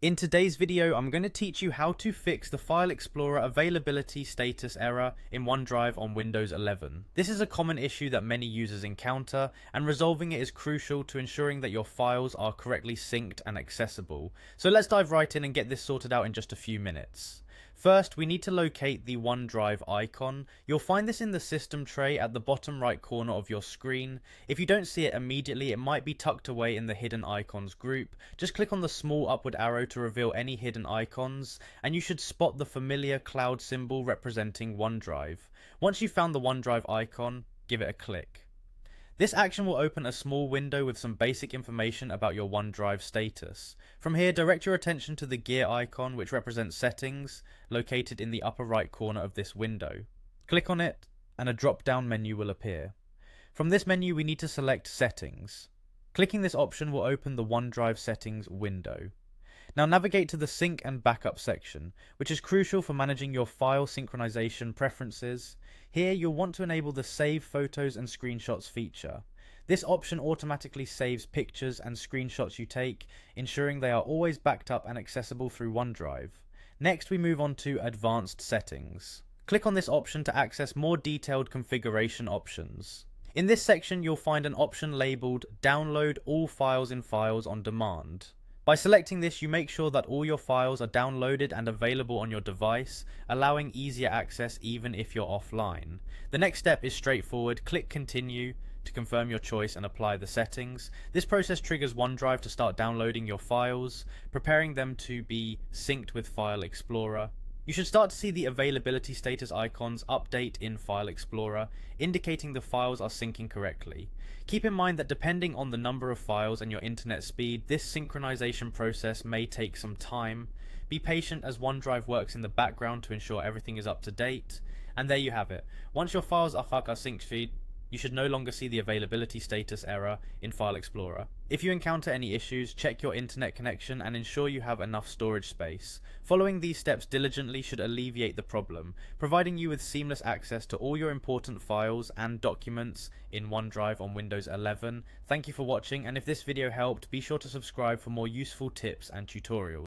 In today's video, I'm going to teach you how to fix the File Explorer availability status error in OneDrive on Windows 11. This is a common issue that many users encounter, and resolving it is crucial to ensuring that your files are correctly synced and accessible. So let's dive right in and get this sorted out in just a few minutes. First, we need to locate the OneDrive icon. You'll find this in the system tray at the bottom right corner of your screen. If you don't see it immediately, it might be tucked away in the hidden icons group. Just click on the small upward arrow to reveal any hidden icons, and you should spot the familiar cloud symbol representing OneDrive. Once you've found the OneDrive icon, give it a click. This action will open a small window with some basic information about your OneDrive status. From here, direct your attention to the gear icon, which represents settings, located in the upper right corner of this window. Click on it, and a drop-down menu will appear. From this menu, we need to select Settings. Clicking this option will open the OneDrive settings window. Now navigate to the Sync and Backup section, which is crucial for managing your file synchronization preferences. Here you'll want to enable the Save Photos and Screenshots feature. This option automatically saves pictures and screenshots you take, ensuring they are always backed up and accessible through OneDrive. Next, we move on to Advanced Settings. Click on this option to access more detailed configuration options. In this section, you'll find an option labeled Download All Files in Files on Demand. By selecting this, you make sure that all your files are downloaded and available on your device, allowing easier access even if you're offline. The next step is straightforward. Click Continue to confirm your choice and apply the settings. This process triggers OneDrive to start downloading your files, preparing them to be synced with File Explorer. You should start to see the availability status icons update in File Explorer, indicating the files are syncing correctly. Keep in mind that depending on the number of files and your internet speed, this synchronization process may take some time. Be patient as OneDrive works in the background to ensure everything is up to date. And there you have it. Once your files are synced feed, you should no longer see the availability status error in File Explorer. If you encounter any issues, check your internet connection and ensure you have enough storage space. Following these steps diligently should alleviate the problem, providing you with seamless access to all your important files and documents in OneDrive on Windows 11. Thank you for watching, and if this video helped, be sure to subscribe for more useful tips and tutorials.